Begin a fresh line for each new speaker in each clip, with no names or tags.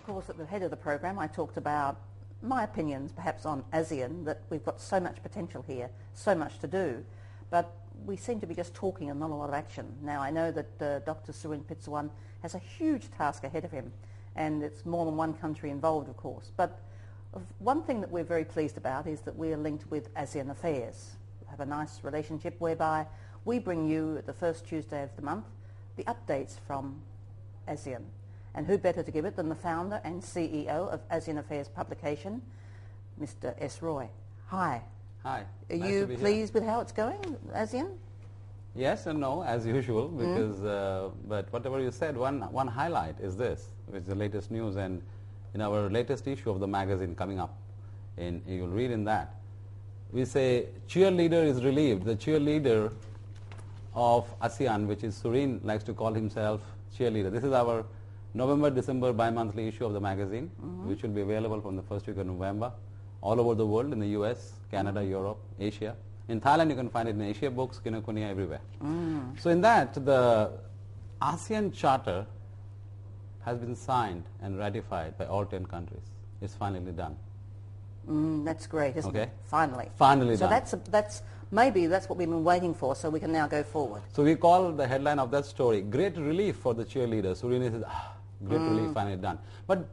Of course, at the head of the program, I talked about my opinions, perhaps on ASEAN, that we've got so much potential here, so much to do, but we seem to be just talking and not a lot of action. Now, I know that Dr. Surin Pitsuwan has a huge task ahead of him, and it's more than one country involved, of course. But one thing that we're very pleased about is that we are linked with AseanAffairs. We have a nice relationship whereby we bring you, at the first Tuesday of the month, the updates from ASEAN. And who better to give it than the founder and CEO of AseanAffairs publication, Mr. S. Roy. Hi.
Hi.
Are you pleased with how it's going, ASEAN?
Yes and no, as usual, because but whatever you said, one highlight is this, which is the latest news, and in our latest issue of the magazine coming up, you'll read in that, we say cheerleader is relieved. The cheerleader of ASEAN, which is Surin, likes to call himself cheerleader. This is our November-December bi-monthly issue of the magazine, which will be available from the first week of November, all over the world, in the US, Canada, Europe, Asia. In Thailand, you can find it in Asia Books, Kinokuniya, everywhere. So in that, the ASEAN Charter has been signed and ratified by all 10 countries. It's finally done.
That's great, isn't it? Finally.
Finally
so
done.
So maybe that's what we've been waiting for, so we can now go forward.
So we call the headline of that story, Great Relief for the Cheerleaders. Surin says, great relief, finally done. But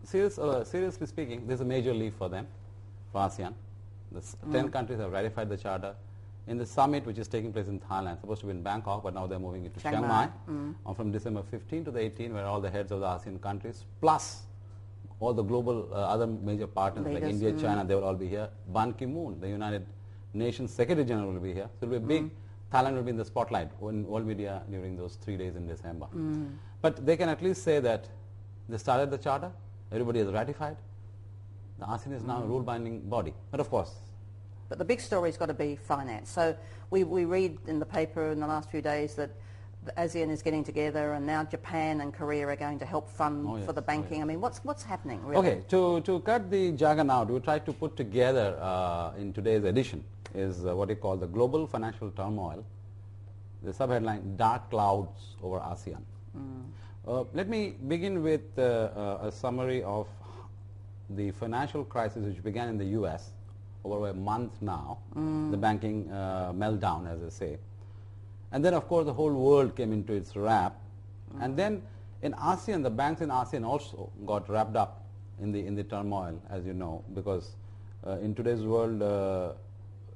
seriously speaking, there's a major relief for them, for ASEAN. The 10 countries have ratified the charter. In the summit, which is taking place in Thailand, supposed to be in Bangkok, but now they're moving it to Chiang Mai from December 15 to the 18, where all the heads of the ASEAN countries, plus all the global other major partners like India, China, they will all be here. Ban Ki-moon, the United Nations Secretary General, will be here. So it will be big. Thailand will be in the spotlight in world media during those 3 days in December. But they can at least say that they started the charter, everybody has ratified. The ASEAN is now a rule-binding body. But of course.
But the big story's got to be finance. So we read in the paper in the last few days that the ASEAN is getting together, and now Japan and Korea are going to help fund for the banking. I mean, what's happening, really?
Okay, to cut the jargon out, we try to put together in today's edition is what we call the Global Financial Turmoil, the subheadline, Dark Clouds over ASEAN. Let me begin with a summary of the financial crisis which began in the U.S. over a month now, the banking meltdown, as they say. And then, of course, the whole world came into its wrap. And then in ASEAN, the banks in ASEAN also got wrapped up in the turmoil, as you know, because in today's world,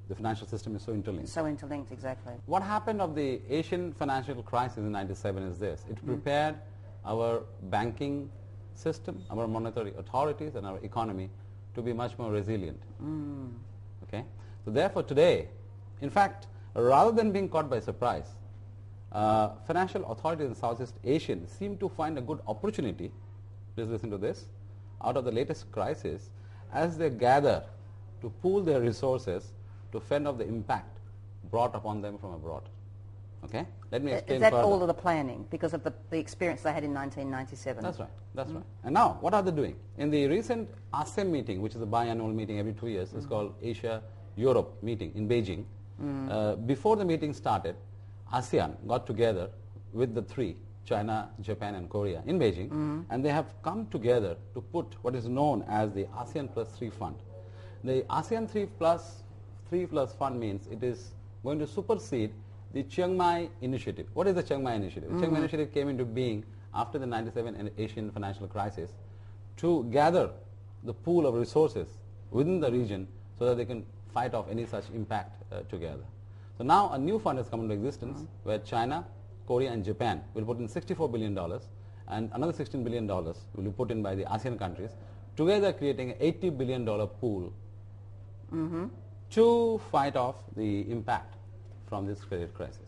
the financial system is so interlinked.
So interlinked, exactly.
What happened of the Asian financial crisis in '97 is this. It prepared our banking system, our monetary authorities, and our economy to be much more resilient. Okay? So therefore today, in fact, rather than being caught by surprise, financial authorities in Southeast Asia seem to find a good opportunity, please listen to this, out of the latest crisis, as they gather to pool their resources to fend off the impact brought upon them from abroad. Okay? Let me explain
further. Is that
further.
all of the planning because of the experience they had in 1997?
That's right. That's right. And now, what are they doing? In the recent ASEM meeting, which is a biannual meeting every 2 years, it's called Asia-Europe meeting in Beijing. Before the meeting started, ASEAN got together with the three, China, Japan, and Korea, in Beijing, and they have come together to put what is known as the ASEAN Plus 3 Fund. The ASEAN 3 Plus Fund means it is going to supersede the Chiang Mai Initiative. What is the Chiang Mai Initiative? The Chiang Mai Initiative came into being after the '97 Asian financial crisis to gather the pool of resources within the region so that they can fight off any such impact together. So now a new fund has come into existence where China, Korea, and Japan will put in $64 billion, and another $16 billion will be put in by the ASEAN countries, together creating an $80 billion pool to fight off the impact from this credit crisis.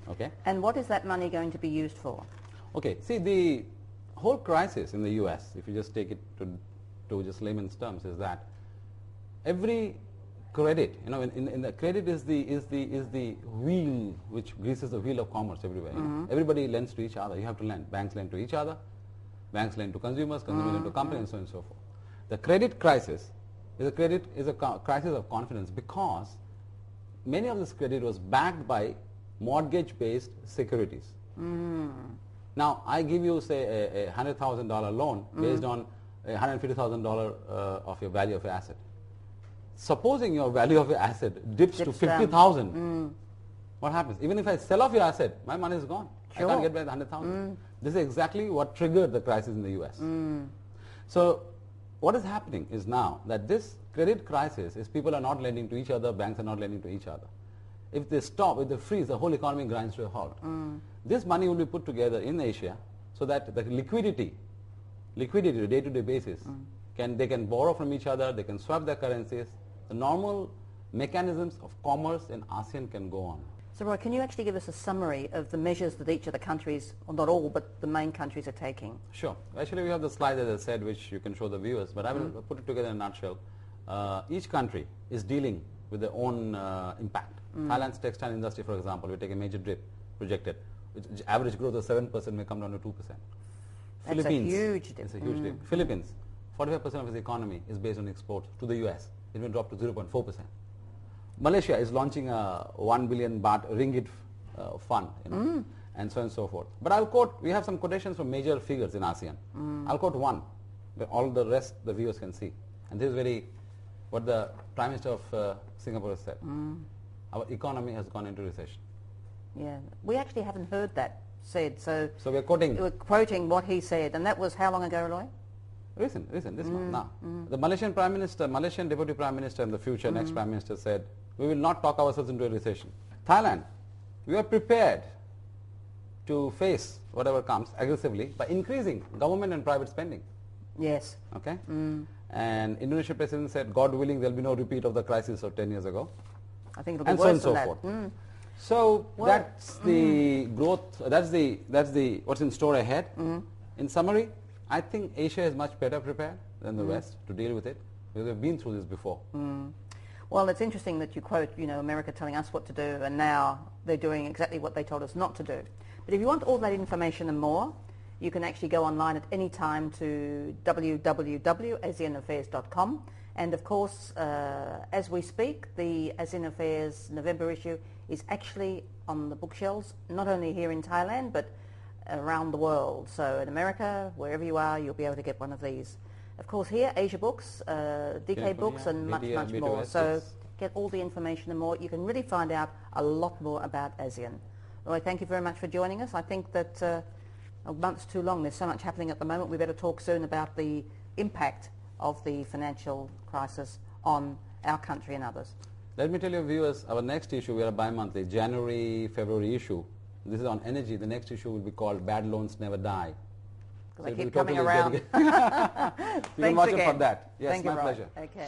Okay?
And what is that money going to be used for?
Okay, see, the whole crisis in the US, if you just take it to just layman's terms, is that every credit, you know, in the credit is the wheel which greases the wheel of commerce everywhere. You know? Everybody lends to each other. You have to lend. Banks lend to each other. Banks lend to consumers. Consumers lend to companies, and so on and so forth. The credit crisis is a crisis of confidence because many of this credit was backed by mortgage-based securities. Now, I give you, say, a $100,000 loan based on a $150,000 of your value of your asset. Supposing your value of your asset dips to 50,000, what happens? Even if I sell off your asset, my money is gone.
Sure.
I can't get back the 100,000. This is exactly what triggered the crisis in the US. So what is happening is now that this credit crisis is people are not lending to each other, banks are not lending to each other. If they stop, if they freeze, the whole economy grinds to a halt. This money will be put together in Asia so that the liquidity on a day-to-day basis, they can borrow from each other, they can swap their currencies. The normal mechanisms of commerce in ASEAN can go on.
So Roy, can you actually give us a summary of the measures that each of the countries, or not all, but the main countries are taking? Sure.
Actually, we have the slide, as I said, which you can show the viewers, but I will put it together in a nutshell. Each country is dealing with their own impact. Thailand's textile industry, for example, will take a major dip projected, which average growth of 7% may come down to 2%.
That's a huge dip.
It's a huge dip. Philippines, 45% of its economy is based on exports to the US. It will drop to 0.4%. Malaysia is launching a 1 billion baht ringgit fund, and so on and so forth. But I'll quote, we have some quotations from major figures in ASEAN. I'll quote one, but all the rest the viewers can see. And this is what the Prime Minister of Singapore has said. Our economy has gone into recession.
Yeah, we actually haven't heard that said, so
we're quoting
what he said, and that was how long ago, Roy?
Recent, this month now. The Malaysian Prime Minister, Malaysian Deputy Prime Minister and the future next Prime Minister said, we will not talk ourselves into a recession. Thailand, we are prepared to face whatever comes aggressively by increasing government and private spending.
Yes.
Okay? And Indonesia President said, God willing, there will be no repeat of the crisis of 10 years ago.
I think it'll be worse than that. And so on and so forth.
So that's the growth, that's the what's in store ahead. In summary, I think Asia is much better prepared than the West to deal with it, because we've been through this before.
Well, it's interesting that you quote, America telling us what to do, and now they're doing exactly what they told us not to do. But if you want all that information and more, you can actually go online at any time to www.AseanAffairs.com. And of course, as we speak, the ASEAN Affairs November issue is actually on the bookshelves, not only here in Thailand, but around the world. So in America, wherever you are, you'll be able to get one of these. Of course, here, Asia Books, DK Books, and much more. So get all the information and more. You can really find out a lot more about ASEAN. Roy, thank you very much for joining us. I think that a month's too long. There's so much happening at the moment. We better talk soon about the impact of the financial crisis on our country and others.
Let me tell you, viewers, our next issue, we are a bi-monthly, January, February issue. This is on energy. The next issue will be called Bad Loans Never Die.
Because they keep coming around.
You can watch it for that. Yes,
Thank
my
you,
pleasure.
Okay.